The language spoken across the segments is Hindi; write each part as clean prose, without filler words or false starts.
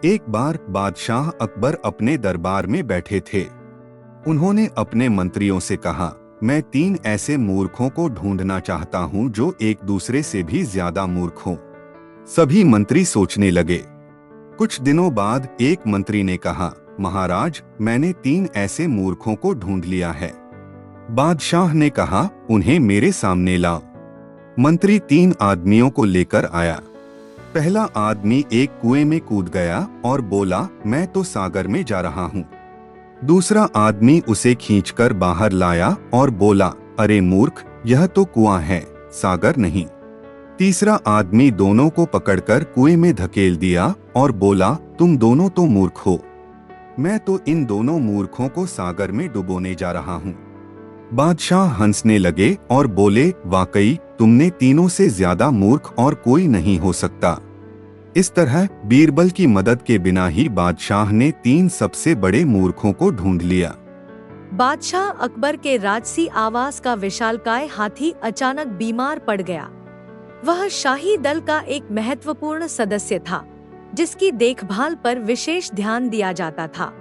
एक बार बादशाह अकबर अपने दरबार में बैठे थे। उन्होंने अपने मंत्रियों से कहा, मैं 3 ऐसे मूर्खों को ढूंढना चाहता हूं जो एक दूसरे से भी ज्यादा मूर्ख हों। सभी मंत्री सोचने लगे। कुछ दिनों बाद एक मंत्री ने कहा, महाराज, मैंने 3 ऐसे मूर्खों को ढूंढ लिया है। बादशाह ने कहा, उन्हें मेरे सामने लाओ। मंत्री 3 आदमियों को लेकर आया। पहला आदमी एक कुएं में कूद गया और बोला, मैं तो सागर में जा रहा हूँ। दूसरा आदमी उसे खींचकर बाहर लाया और बोला, अरे मूर्ख, यह तो कुआं है, सागर नहीं। तीसरा आदमी दोनों को पकड़कर कुएं में धकेल दिया और बोला, तुम दोनों तो मूर्ख हो। मैं तो इन दोनों मूर्खों को सागर में डुबोने जा रहा हूँ। बादशाह हंसने लगे और बोले, वाकई तुमने तीनों से ज्यादा मूर्ख और कोई नहीं हो सकता। इस तरह बीरबल की मदद के बिना ही बादशाह ने 3 सबसे बड़े मूर्खों को ढूंढ लिया। बादशाह अकबर के राजसी आवास का विशालकाय हाथी अचानक बीमार पड़ गया। वह शाही दल का एक महत्वपूर्ण सदस्य था, जिसकी देखभाल पर विशेष ध्यान दिया जाता था।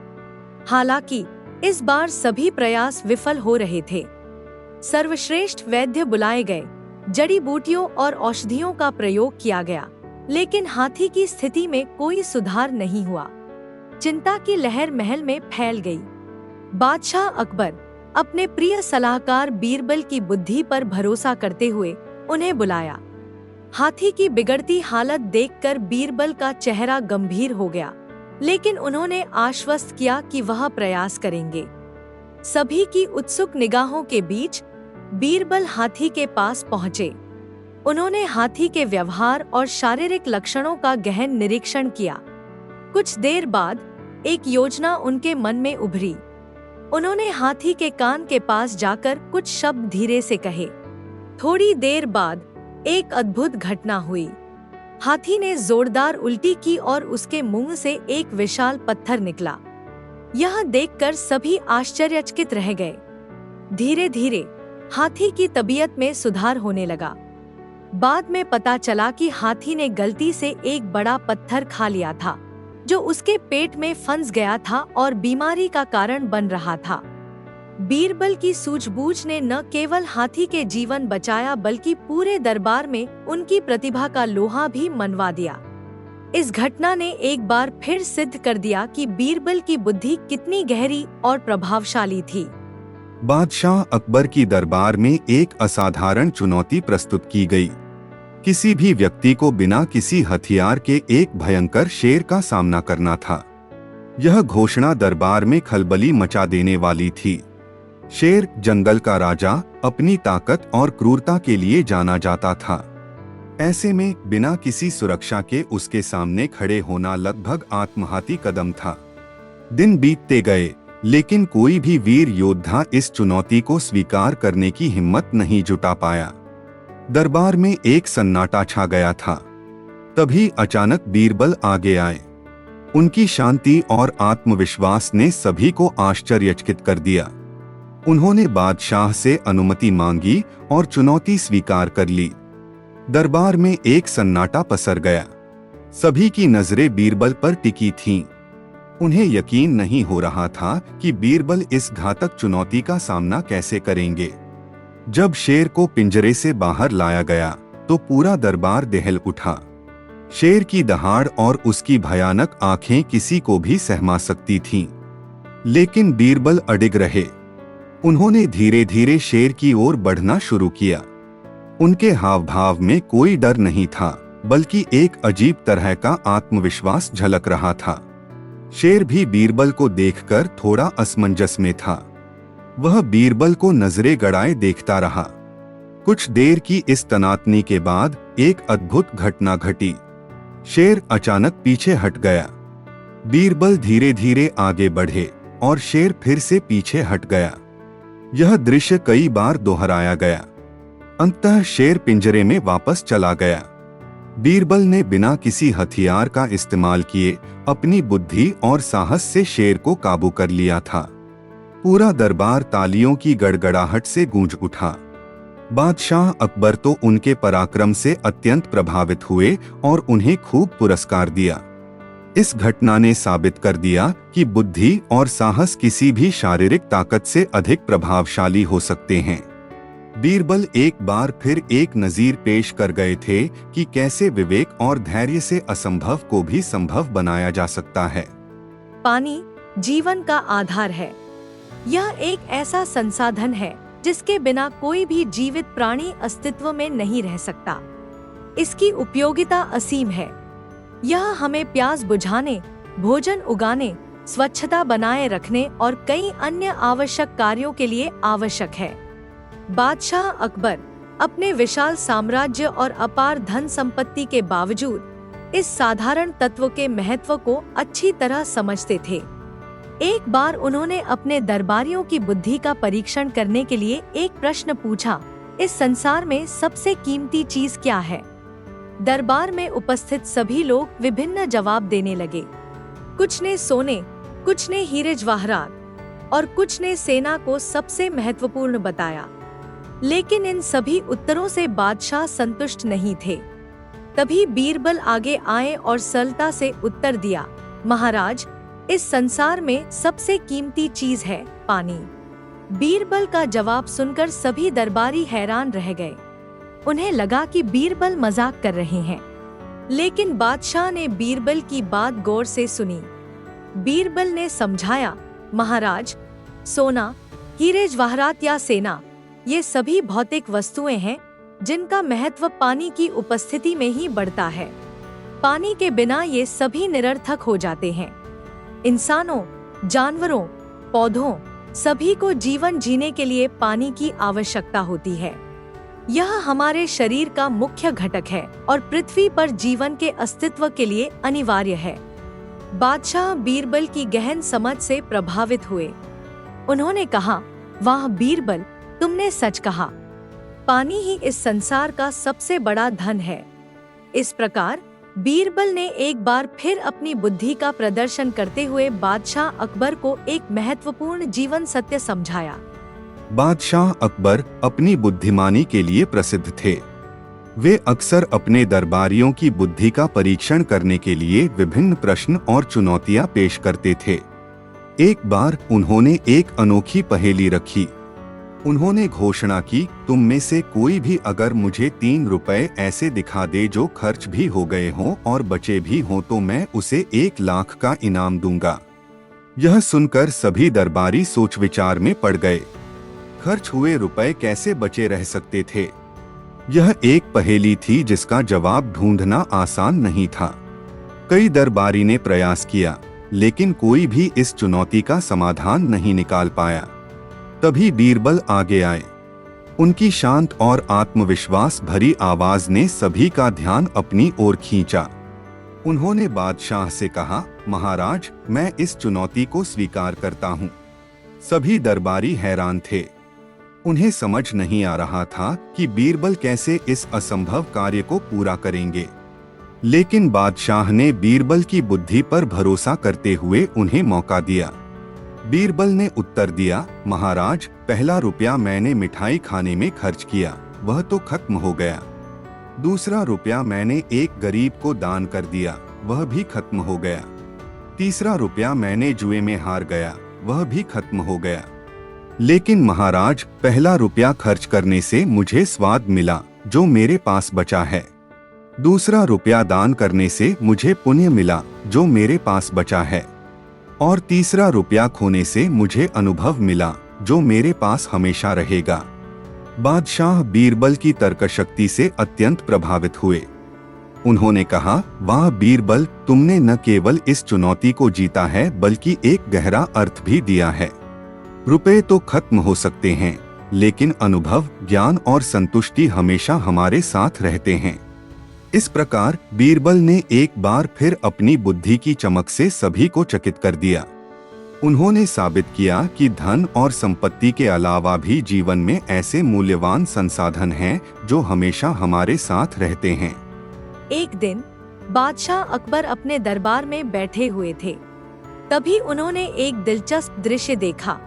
हालांकि इस बार सभी प्रयास विफल हो रहे थे। सर्वश्रेष्ठ वैद्य बुलाए गए, जड़ी बूटियों और औषधियों का प्रयोग किया गया, लेकिन हाथी की स्थिति में कोई सुधार नहीं हुआ। चिंता की लहर महल में फैल गई। बादशाह अकबर अपने प्रिय सलाहकार बीरबल की बुद्धि पर भरोसा करते हुए उन्हें बुलाया। हाथी की बिगड़ती हालत देखकर बीरबल का चेहरा गंभीर हो गया, लेकिन उन्होंने आश्वस्त किया कि वह प्रयास करेंगे। सभी की उत्सुक निगाहों के बीच बीरबल हाथी के पास पहुंचे। उन्होंने हाथी के व्यवहार और शारीरिक लक्षणों का गहन निरीक्षण किया। कुछ देर बाद एक योजना उनके मन में उभरी। उन्होंने हाथी के कान के पास जाकर कुछ शब्द धीरे से कहे। थोड़ी देर बाद एक अद्भुत घटना हुई। हाथी ने जोरदार उल्टी की और उसके मुंह से एक विशाल पत्थर निकला। यह देखकर सभी आश्चर्यचकित रह गए। धीरे धीरे हाथी की तबीयत में सुधार होने लगा। बाद में पता चला कि हाथी ने गलती से एक बड़ा पत्थर खा लिया था, जो उसके पेट में फंस गया था और बीमारी का कारण बन रहा था। बीरबल की सूझबूझ ने न केवल हाथी के जीवन बचाया, बल्कि पूरे दरबार में उनकी प्रतिभा का लोहा भी मनवा दिया। इस घटना ने एक बार फिर सिद्ध कर दिया कि बीरबल की बुद्धि कितनी गहरी और प्रभावशाली थी। बादशाह अकबर की दरबार में एक असाधारण चुनौती प्रस्तुत की गई। किसी भी व्यक्ति को बिना किसी हथियार के एक भयंकर शेर का सामना करना था। यह घोषणा दरबार में खलबली मचा देने वाली थी। शेर, जंगल का राजा, अपनी ताकत और क्रूरता के लिए जाना जाता था। ऐसे में बिना किसी सुरक्षा के उसके सामने खड़े होना लगभग आत्मघाती कदम था। दिन बीतते गए, लेकिन कोई भी वीर योद्धा इस चुनौती को स्वीकार करने की हिम्मत नहीं जुटा पाया। दरबार में एक सन्नाटा छा गया था। तभी अचानक बीरबल आगे आए। उनकी शांति और आत्मविश्वास ने सभी को आश्चर्यचकित कर दिया। उन्होंने बादशाह से अनुमति मांगी और चुनौती स्वीकार कर ली। दरबार में एक सन्नाटा पसर गया। सभी की नजरें बीरबल पर टिकी थीं। उन्हें यकीन नहीं हो रहा था कि बीरबल इस घातक चुनौती का सामना कैसे करेंगे। जब शेर को पिंजरे से बाहर लाया गया तो पूरा दरबार दहल उठा। शेर की दहाड़ और उसकी भयानक आंखें किसी को भी सहमा सकती थीं। लेकिन बीरबल अडिग रहे। उन्होंने धीरे धीरे शेर की ओर बढ़ना शुरू किया। उनके हाव भाव में कोई डर नहीं था, बल्कि एक अजीब तरह का आत्मविश्वास झलक रहा था। शेर भी बीरबल को देखकर थोड़ा असमंजस में था। वह बीरबल को नजरें गड़ाए देखता रहा। कुछ देर की इस तनातनी के बाद एक अद्भुत घटना घटी। शेर अचानक पीछे हट गया। बीरबल धीरे धीरे आगे बढ़े और शेर फिर से पीछे हट गया। यह दृश्य कई बार दोहराया गया। अंततः शेर पिंजरे में वापस चला गया। बीरबल ने बिना किसी हथियार का इस्तेमाल किए अपनी बुद्धि और साहस से शेर को काबू कर लिया था। पूरा दरबार तालियों की गड़गड़ाहट से गूंज उठा। बादशाह अकबर तो उनके पराक्रम से अत्यंत प्रभावित हुए और उन्हें खूब पुरस्कार दिया। इस घटना ने साबित कर दिया कि बुद्धि और साहस किसी भी शारीरिक ताकत से अधिक प्रभावशाली हो सकते हैं। बीरबल एक बार फिर एक नजीर पेश कर गए थे कि कैसे विवेक और धैर्य से असंभव को भी संभव बनाया जा सकता है। पानी जीवन का आधार है। यह एक ऐसा संसाधन है जिसके बिना कोई भी जीवित प्राणी अस्तित्व में नहीं रह सकता। इसकी उपयोगिता असीम है। यह हमें प्यास बुझाने, भोजन उगाने, स्वच्छता बनाए रखने और कई अन्य आवश्यक कार्यों के लिए आवश्यक है। बादशाह अकबर अपने विशाल साम्राज्य और अपार धन संपत्ति के बावजूद इस साधारण तत्व के महत्व को अच्छी तरह समझते थे। एक बार उन्होंने अपने दरबारियों की बुद्धि का परीक्षण करने के लिए एक प्रश्न पूछा, इस संसार में सबसे कीमती चीज क्या है? दरबार में उपस्थित सभी लोग विभिन्न जवाब देने लगे। कुछ ने सोने, कुछ ने हीरे जवाहरात और कुछ ने सेना को सबसे महत्वपूर्ण बताया। लेकिन इन सभी उत्तरों से बादशाह संतुष्ट नहीं थे। तभी बीरबल आगे आए और सरलता से उत्तर दिया, महाराज, इस संसार में सबसे कीमती चीज है पानी। बीरबल का जवाब सुनकर सभी दरबारी हैरान रह गए। उन्हें लगा कि बीरबल मजाक कर रहे हैं, लेकिन बादशाह ने बीरबल की बात गौर से सुनी। बीरबल ने समझाया, महाराज, सोना, हीरे जवाहरात या सेना, ये सभी भौतिक वस्तुएं हैं जिनका महत्व पानी की उपस्थिति में ही बढ़ता है। पानी के बिना ये सभी निरर्थक हो जाते हैं। इंसानों, जानवरों, पौधों, सभी को जीवन जीने के लिए पानी की आवश्यकता होती है। यह हमारे शरीर का मुख्य घटक है और पृथ्वी पर जीवन के अस्तित्व के लिए अनिवार्य है। बादशाह बीरबल की गहन समझ से प्रभावित हुए। उन्होंने कहा, वाह बीरबल, तुमने सच कहा। पानी ही इस संसार का सबसे बड़ा धन है। इस प्रकार बीरबल ने एक बार फिर अपनी बुद्धि का प्रदर्शन करते हुए बादशाह अकबर को एक महत्वपूर्ण जीवन सत्य समझाया। बादशाह अकबर अपनी बुद्धिमानी के लिए प्रसिद्ध थे। वे अक्सर अपने दरबारियों की बुद्धि का परीक्षण करने के लिए विभिन्न प्रश्न और चुनौतियां पेश करते थे। एक बार उन्होंने एक अनोखी पहेली रखी। उन्होंने घोषणा की, तुम में से कोई भी अगर मुझे 3 रुपए ऐसे दिखा दे जो खर्च भी हो गए हों और बचे भी हों तो मैं उसे 1 लाख का इनाम दूंगा। यह सुनकर सभी दरबारी सोच विचार में पड़ गए। खर्च हुए रुपए कैसे बचे रह सकते थे? यह एक पहेली थी जिसका जवाब ढूंढना आसान नहीं था। कई दरबारी ने प्रयास किया, लेकिन कोई भी इस चुनौती का समाधान नहीं निकाल पाया। तभी बीरबल आगे आए। उनकी शांत और आत्मविश्वास भरी आवाज ने सभी का ध्यान अपनी ओर खींचा। उन्होंने बादशाह से कहा, महाराज, मैं इस चुनौती को स्वीकार करता हूँ। सभी दरबारी हैरान थे। उन्हें समझ नहीं आ रहा था कि बीरबल कैसे इस असंभव कार्य को पूरा करेंगे। लेकिन बादशाह ने बीरबल की बुद्धि पर भरोसा करते हुए उन्हें मौका दिया। बीरबल ने उत्तर दिया, महाराज, पहला रुपया मैंने मिठाई खाने में खर्च किया, वह तो खत्म हो गया। दूसरा रुपया मैंने एक गरीब को दान कर दिया, वह भी खत्म हो गया। तीसरा रुपया मैंने जुए में हार गया, वह भी खत्म हो गया। लेकिन महाराज, पहला रुपया खर्च करने से मुझे स्वाद मिला जो मेरे पास बचा है। दूसरा रुपया दान करने से मुझे पुण्य मिला जो मेरे पास बचा है। और तीसरा रुपया खोने से मुझे अनुभव मिला जो मेरे पास हमेशा रहेगा। बादशाह बीरबल की तर्कशक्ति से अत्यंत प्रभावित हुए। उन्होंने कहा, वाह बीरबल, तुमने न केवल इस चुनौती को जीता है बल्कि एक गहरा अर्थ भी दिया है। रुपए तो खत्म हो सकते हैं, लेकिन अनुभव, ज्ञान और संतुष्टि हमेशा हमारे साथ रहते हैं। इस प्रकार बीरबल ने एक बार फिर अपनी बुद्धि की चमक से सभी को चकित कर दिया। उन्होंने साबित किया कि धन और संपत्ति के अलावा भी जीवन में ऐसे मूल्यवान संसाधन हैं जो हमेशा हमारे साथ रहते हैं। एक दिन बादशाह अकबर अपने दरबार में बैठे हुए थे। तभी उन्होंने एक दिलचस्प दृश्य देखा।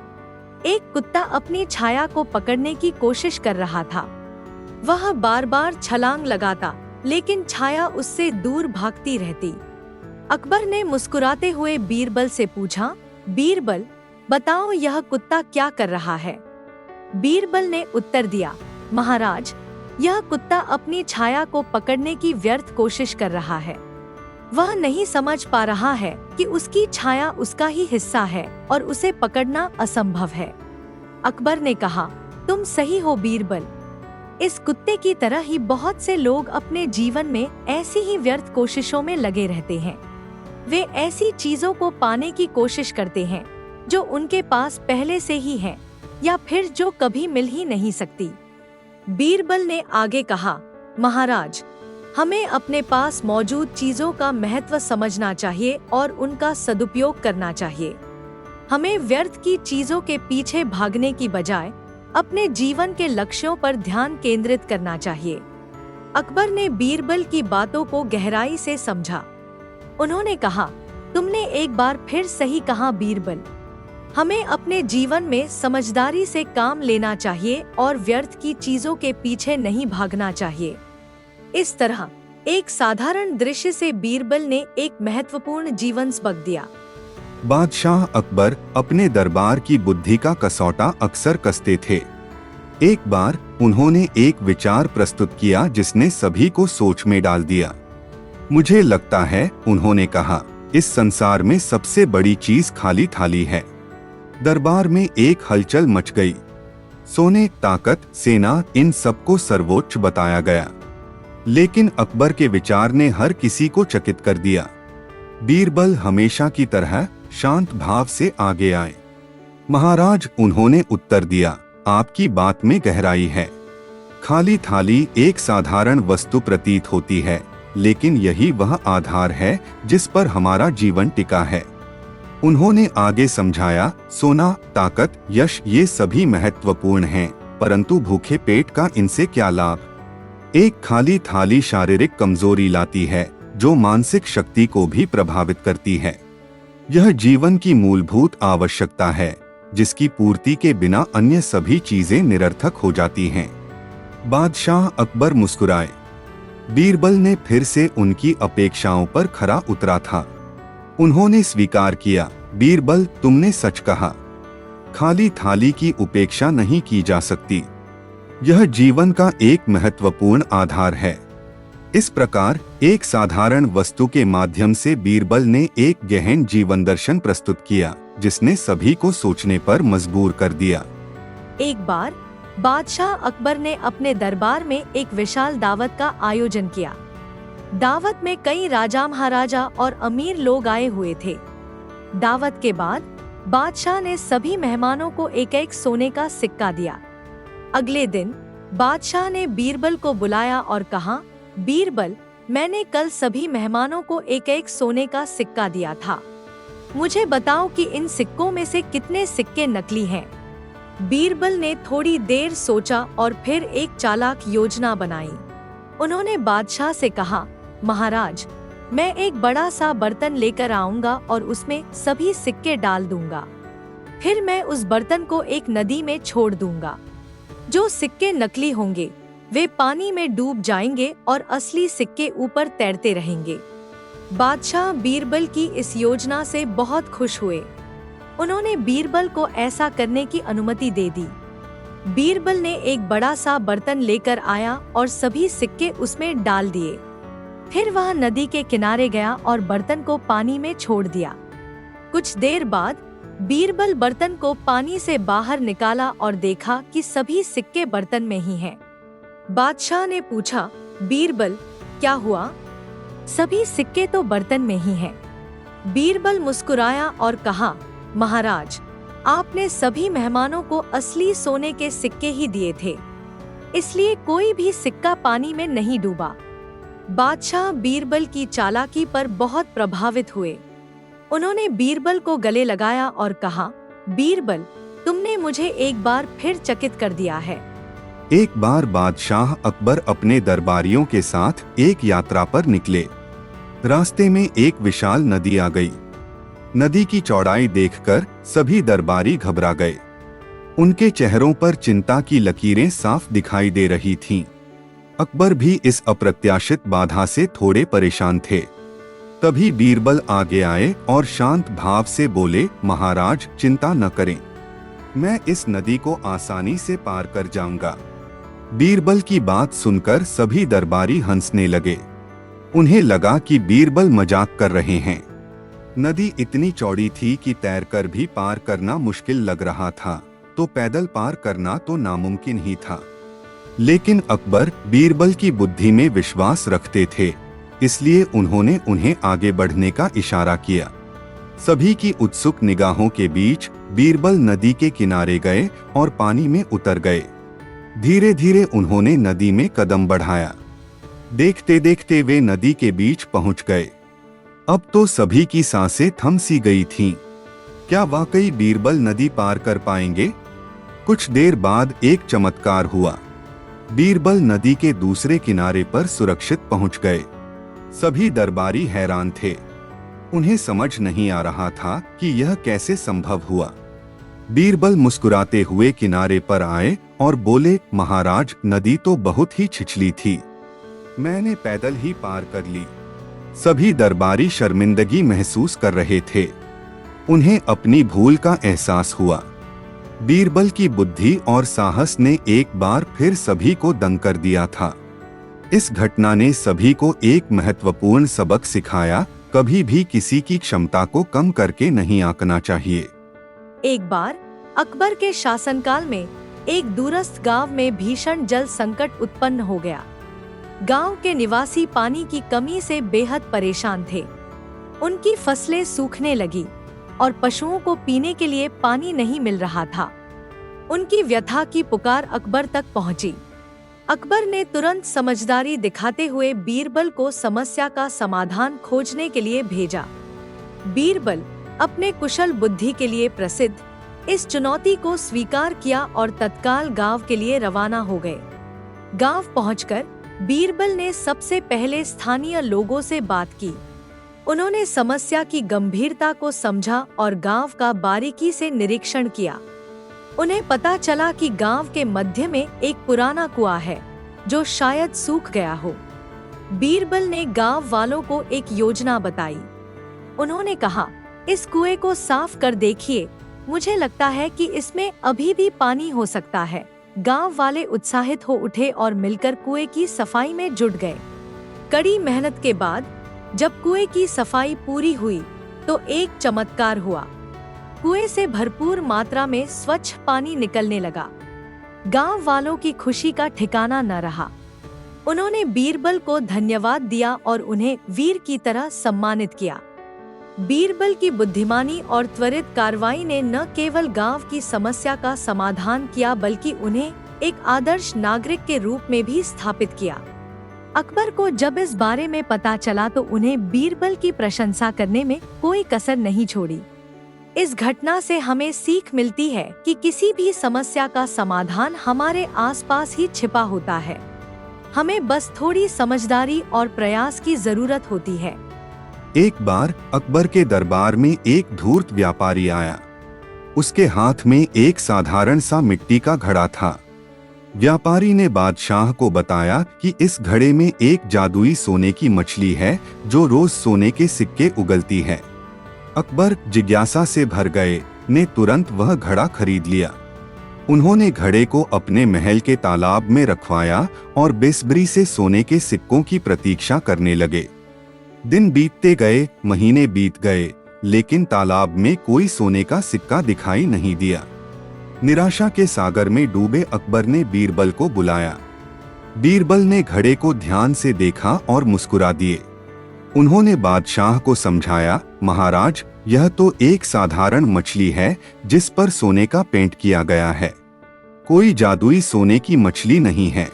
एक कुत्ता अपनी छाया को पकड़ने की कोशिश कर रहा था। वह बार बार छलांग लगाता, लेकिन छाया उससे दूर भागती रहती। अकबर ने मुस्कुराते हुए बीरबल से पूछा, बीरबल, बताओ यह कुत्ता क्या कर रहा है? बीरबल ने उत्तर दिया, महाराज, यह कुत्ता अपनी छाया को पकड़ने की व्यर्थ कोशिश कर रहा है। वह नहीं समझ पा रहा है कि उसकी छाया उसका ही हिस्सा है और उसे पकड़ना असंभव है। अकबर ने कहा, तुम सही हो बीरबल। इस कुत्ते की तरह ही बहुत से लोग अपने जीवन में ऐसी ही व्यर्थ कोशिशों में लगे रहते हैं। वे ऐसी चीजों को पाने की कोशिश करते हैं जो उनके पास पहले से ही है या फिर जो कभी मिल ही नहीं सकती। बीरबल ने आगे कहा, महाराज, हमें अपने पास मौजूद चीजों का महत्व समझना चाहिए और उनका सदुपयोग करना चाहिए। हमें व्यर्थ की चीजों के पीछे भागने की बजाय अपने जीवन के लक्ष्यों पर ध्यान केंद्रित करना चाहिए। अकबर ने बीरबल की बातों को गहराई से समझा। उन्होंने कहा, तुमने एक बार फिर सही कहा बीरबल। हमें अपने जीवन में समझदारी से काम लेना चाहिए और व्यर्थ की चीजों के पीछे नहीं भागना चाहिए। इस तरह एक साधारण दृश्य से बीरबल ने एक महत्वपूर्ण जीवन सबक दिया। बादशाह अकबर अपने दरबार की बुद्धि का कसौटा अक्सर कसते थे। एक बार उन्होंने एक विचार प्रस्तुत किया जिसने सभी को सोच में डाल दिया। मुझे लगता है, उन्होंने कहा, इस संसार में सबसे बड़ी चीज खाली थाली है। दरबार में एक हलचल मच गई। सोने, ताकत, सेना, इन सबको सर्वोच्च बताया गया। लेकिन अकबर के विचार ने हर किसी को चकित कर दिया। बीरबल हमेशा की तरह शांत भाव से आगे आए। महाराज, उन्होंने उत्तर दिया, आपकी बात में गहराई है। खाली थाली एक साधारण वस्तु प्रतीत होती है, लेकिन यही वह आधार है जिस पर हमारा जीवन टिका है। उन्होंने आगे समझाया, सोना, ताकत, यश, ये सभी महत्वपूर्ण हैं, परंतु भूखे पेट का इनसे क्या लाभ? एक खाली थाली शारीरिक कमजोरी लाती है, जो मानसिक शक्ति को भी प्रभावित करती है। यह जीवन की मूलभूत आवश्यकता है, जिसकी पूर्ति के बिना अन्य सभी चीजें निरर्थक हो जाती हैं। बादशाह अकबर मुस्कुराए। बीरबल ने फिर से उनकी अपेक्षाओं पर खरा उतरा था। उन्होंने स्वीकार किया, बीरबल, तुमने सच कहा। खाली थाली की उपेक्षा नहीं की जा सकती। यह जीवन का एक महत्वपूर्ण आधार है। इस प्रकार एक साधारण वस्तु के माध्यम से बीरबल ने एक गहन जीवन दर्शन प्रस्तुत किया, जिसने सभी को सोचने पर मजबूर कर दिया। एक बार बादशाह अकबर ने अपने दरबार में एक विशाल दावत का आयोजन किया। दावत में कई राजा, महाराजा और अमीर लोग आए हुए थे। दावत के बाद बादशाह ने सभी मेहमानों को एक एक सोने का सिक्का दिया। अगले दिन बादशाह ने बीरबल को बुलाया और कहा, बीरबल, मैंने कल सभी मेहमानों को एक एक सोने का सिक्का दिया था। मुझे बताओ कि इन सिक्कों में से कितने सिक्के नकली हैं। बीरबल ने थोड़ी देर सोचा और फिर एक चालाक योजना बनाई। उन्होंने बादशाह से कहा, महाराज, मैं एक बड़ा सा बर्तन लेकर आऊंगा और उसमें सभी सिक्के डाल दूंगा। फिर मैं उस बर्तन को एक नदी में छोड़ दूंगा। जो सिक्के नकली होंगे वे पानी में डूब जाएंगे और असली सिक्के ऊपर तैरते रहेंगे। बादशाह बीरबल की इस योजना से बहुत खुश हुए। उन्होंने बीरबल को ऐसा करने की अनुमति दे दी। बीरबल ने एक बड़ा सा बर्तन लेकर आया और सभी सिक्के उसमें डाल दिए। फिर वह नदी के किनारे गया और बर्तन को पानी में छोड़ दिया। कुछ देर बाद बीरबल बर्तन को पानी से बाहर निकाला और देखा कि सभी सिक्के बर्तन में ही हैं। बादशाह ने पूछा, बीरबल, क्या हुआ? सभी सिक्के तो बर्तन में ही हैं। बीरबल मुस्कुराया और कहा, महाराज, आपने सभी मेहमानों को असली सोने के सिक्के ही दिए थे, इसलिए कोई भी सिक्का पानी में नहीं डूबा। बादशाह बीरबल की चालाकी पर बहुत प्रभावित हुए। उन्होंने बीरबल को गले लगाया और कहा, बीरबल, तुमने मुझे एक बार फिर चकित कर दिया है। एक बार बादशाह अकबर अपने दरबारियों के साथ एक यात्रा पर निकले। रास्ते में एक विशाल नदी आ गई। नदी की चौड़ाई देखकर सभी दरबारी घबरा गए। उनके चेहरों पर चिंता की लकीरें साफ दिखाई दे रही थीं। अकबर भी इस अप्रत्याशित बाधा से थोड़े परेशान थे। तभी बीरबल आगे आए और शांत भाव से बोले, महाराज चिंता न करें, मैं इस नदी को आसानी से पार कर जाऊंगा। बीरबल की बात सुनकर सभी दरबारी हंसने लगे। उन्हें लगा कि बीरबल मजाक कर रहे हैं। नदी इतनी चौड़ी थी कि तैरकर भी पार करना मुश्किल लग रहा था, तो पैदल पार करना तो नामुमकिन ही था। लेकिन अकबर बीरबल की बुद्धि में विश्वास रखते थे, इसलिए उन्होंने उन्हें आगे बढ़ने का इशारा किया। सभी की उत्सुक निगाहों के बीच बीरबल नदी के किनारे गए और पानी में उतर गए। धीरे धीरे उन्होंने नदी में कदम बढ़ाया। देखते देखते वे नदी के बीच पहुंच गए। अब तो सभी की सांसें थम सी गई थीं। क्या वाकई बीरबल नदी पार कर पाएंगे? कुछ देर बाद एक चमत्कार हुआ। बीरबल नदी के दूसरे किनारे पर सुरक्षित पहुंच गए। सभी दरबारी हैरान थे। उन्हें समझ नहीं आ रहा था कि यह कैसे संभव हुआ। बीरबल मुस्कुराते हुए किनारे पर आए और बोले, महाराज नदी तो बहुत ही छिछली थी, मैंने पैदल ही पार कर ली। सभी दरबारी शर्मिंदगी महसूस कर रहे थे। उन्हें अपनी भूल का एहसास हुआ। बीरबल की बुद्धि और साहस ने एक बार फिर सभी को दंग कर दिया था। इस घटना ने सभी को एक महत्वपूर्ण सबक सिखाया, कभी भी किसी की क्षमता को कम करके नहीं आंकना चाहिए। एक बार अकबर के शासनकाल में एक दूरस्थ गांव में भीषण जल संकट उत्पन्न हो गया। गांव के निवासी पानी की कमी से बेहद परेशान थे। उनकी फसलें सूखने लगी और पशुओं को पीने के लिए पानी नहीं मिल रहा था। उनकी व्यथा की पुकार अकबर तक पहुंची। अकबर ने तुरंत समझदारी दिखाते हुए बीरबल को समस्या का समाधान खोजने के लिए भेजा। बीरबल अपने कुशल बुद्धि के लिए प्रसिद्ध इस चुनौती को स्वीकार किया और तत्काल गांव के लिए रवाना हो गए। गांव पहुंचकर बीरबल ने सबसे पहले स्थानीय लोगों से बात की। उन्होंने समस्या की गंभीरता को समझा और गांव का बारीकी से निरीक्षण किया। उन्हें पता चला कि गांव के मध्य में एक पुराना कुआं है जो शायद सूख गया हो। बीरबल ने गांव वालों को एक योजना बताई। उन्होंने कहा, इस कुएं को साफ कर देखिए, मुझे लगता है कि इसमें अभी भी पानी हो सकता है। गांव वाले उत्साहित हो उठे और मिलकर कुएं की सफाई में जुट गए। कड़ी मेहनत के बाद जब कुएं की सफाई पूरी हुई तो एक चमत्कार हुआ। कुएं से भरपूर मात्रा में स्वच्छ पानी निकलने लगा। गांव वालों की खुशी का ठिकाना न रहा। उन्होंने बीरबल को धन्यवाद दिया और उन्हें वीर की तरह सम्मानित किया। बीरबल की बुद्धिमानी और त्वरित कार्रवाई ने न केवल गांव की समस्या का समाधान किया बल्कि उन्हें एक आदर्श नागरिक के रूप में भी स्थापित किया। अकबर को जब इस बारे में पता चला तो उन्हें बीरबल की प्रशंसा करने में कोई कसर नहीं छोड़ी। इस घटना से हमें सीख मिलती है कि किसी भी समस्या का समाधान हमारे आसपास ही छिपा होता है। हमें बस थोड़ी समझदारी और प्रयास की जरूरत होती है। एक बार अकबर के दरबार में एक धूर्त व्यापारी आया। उसके हाथ में एक साधारण सा मिट्टी का घड़ा था। व्यापारी ने बादशाह को बताया कि इस घड़े में एक जादुई सोने की मछली है जो रोज सोने के सिक्के उगलती है। अकबर जिज्ञासा से भर गए ने तुरंत वह घड़ा खरीद लिया। उन्होंने घड़े को अपने महल के तालाब में रखवाया और बेसब्री से सोने के सिक्कों की प्रतीक्षा करने लगे। दिन बीतते गए, महीने बीत गए, लेकिन तालाब में कोई सोने का सिक्का दिखाई नहीं दिया। निराशा के सागर में डूबे अकबर ने बीरबल को बुलाया। बीरबल ने घड़े को ध्यान से देखा और मुस्कुरा दिए। उन्होंने बादशाह को समझाया, महाराज यह तो एक साधारण मछली है जिस पर सोने का पेंट किया गया है, कोई जादुई सोने की मछली नहीं है।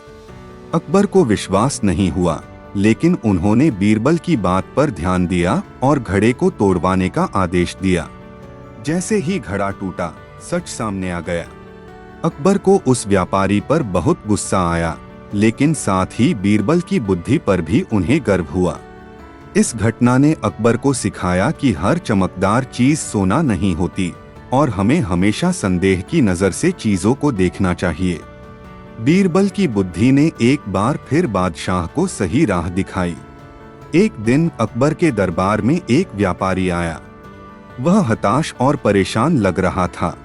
अकबर को विश्वास नहीं हुआ, लेकिन उन्होंने बीरबल की बात पर ध्यान दिया और घड़े को तोड़वाने का आदेश दिया। जैसे ही घड़ा टूटा, सच सामने आ गया। अकबर को उस व्यापारी पर बहुत गुस्सा आया, लेकिन साथ ही बीरबल की बुद्धि पर भी उन्हें गर्व हुआ। इस घटना ने अकबर को सिखाया कि हर चमकदार चीज सोना नहीं होती और हमें हमेशा संदेह की नजर से चीजों को देखना चाहिए। बीरबल की बुद्धि ने एक बार फिर बादशाह को सही राह दिखाई। एक दिन अकबर के दरबार में एक व्यापारी आया। वह हताश और परेशान लग रहा था।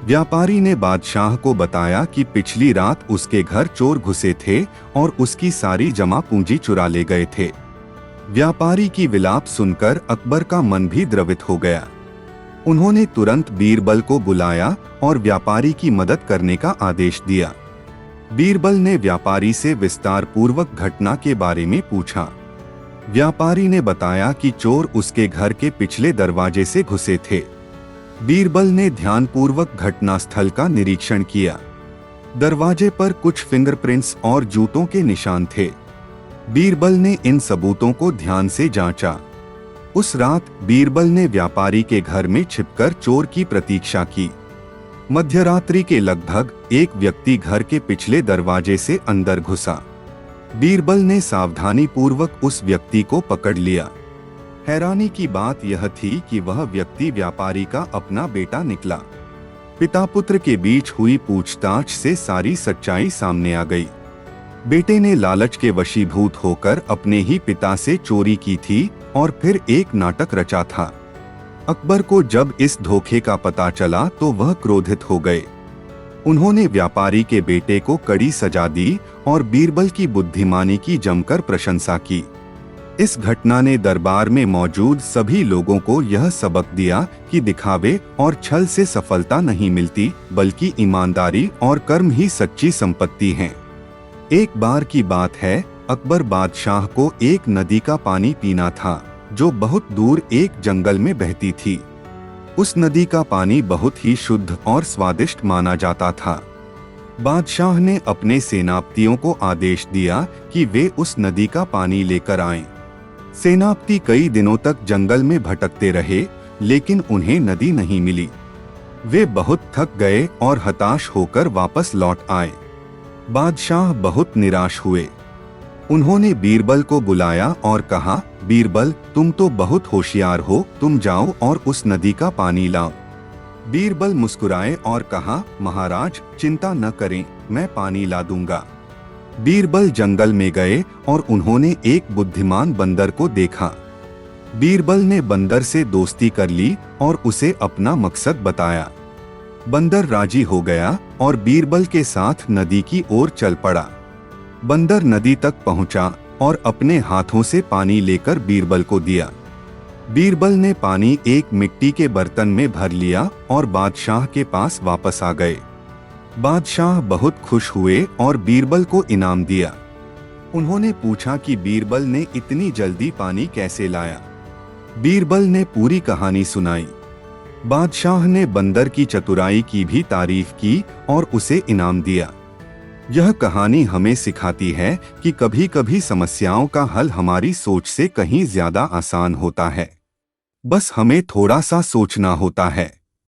व्यापारी ने बादशाह को बताया कि पिछली रात उसके घर चोर घुसे थे और उसकी सारी जमा पूंजी चुरा ले गए थे। व्यापारी की विलाप सुनकर अकबर का मन भी द्रवित हो गया। उन्होंने तुरंत बीरबल को बुलाया और व्यापारी की मदद करने का आदेश दिया। बीरबल ने व्यापारी से विस्तार पूर्वक घटना के बारे में पूछा। व्यापारी ने बताया कि चोर उसके घर के पिछले दरवाजे से घुसे थे। बीरबल ने ध्यानपूर्वक घटनास्थल का निरीक्षण किया। दरवाजे पर कुछ फिंगरप्रिंट्स और जूतों के निशान थे। बीरबल ने इन सबूतों को ध्यान से जांचा। उस रात बीरबल ने व्यापारी के घर में छिपकर चोर की प्रतीक्षा की। मध्यरात्रि के लगभग एक व्यक्ति घर के पिछले दरवाजे से अंदर घुसा। बीरबल ने सावधानी पूर्वक उस व्यक्ति को पकड़ लिया। हैरानी की बात यह थी कि वह व्यक्ति व्यापारी का अपना बेटा निकला। पिता पुत्र के बीच हुई पूछताछ से सारी सच्चाई सामने आ गई। बेटे ने लालच के वशीभूत होकर अपने ही पिता से चोरी की थी और फिर एक नाटक रचा था। अकबर को जब इस धोखे का पता चला तो वह क्रोधित हो गए। उन्होंने व्यापारी के बेटे को कड़ी सजा दी और बीरबल की बुद्धिमानी की जमकर प्रशंसा की। इस घटना ने दरबार में मौजूद सभी लोगों को यह सबक दिया कि दिखावे और छल से सफलता नहीं मिलती, बल्कि ईमानदारी और कर्म ही सच्ची संपत्ति हैं। एक बार की बात है, अकबर बादशाह को एक नदी का पानी पीना था जो बहुत दूर एक जंगल में बहती थी। उस नदी का पानी बहुत ही शुद्ध और स्वादिष्ट माना जाता था। बादशाह ने अपने सेनापतियों को आदेश दिया कि वे उस नदी का पानी लेकर आएं। सेनापति कई दिनों तक जंगल में भटकते रहे, लेकिन उन्हें नदी नहीं मिली। वे बहुत थक गए और हताश होकर वापस लौट आए। बादशाह बहुत निराश हुए। उन्होंने बीरबल को बुलाया और कहा, बीरबल, तुम तो बहुत होशियार हो, तुम जाओ और उस नदी का पानी लाओ। बीरबल मुस्कुराए और कहा, महाराज, चिंता न करें, मैं पानी ला दूंगा। बीरबल जंगल में गए और उन्होंने एक बुद्धिमान बंदर को देखा। बीरबल ने बंदर से दोस्ती कर ली और उसे अपना मकसद बताया। बंदर राजी हो गया और बीरबल के साथ नदी की ओर चल पड़ा। बंदर नदी तक पहुंचा और अपने हाथों से पानी लेकर बीरबल को दिया। बीरबल ने पानी एक मिट्टी के बर्तन में भर लिया और बादशाह के पास वापस आ गए। बादशाह बहुत खुश हुए और बीरबल को इनाम दिया। उन्होंने पूछा कि बीरबल ने इतनी जल्दी पानी कैसे लाया। बीरबल ने पूरी कहानी सुनाई। बादशाह ने बंदर की चतुराई की भी तारीफ की और उसे इनाम दिया। यह कहानी हमें सिखाती है कि कभी कभी समस्याओं का हल हमारी सोच से कहीं ज्यादा आसान होता है। बस हमें थोड़ा सा सोचना होता है।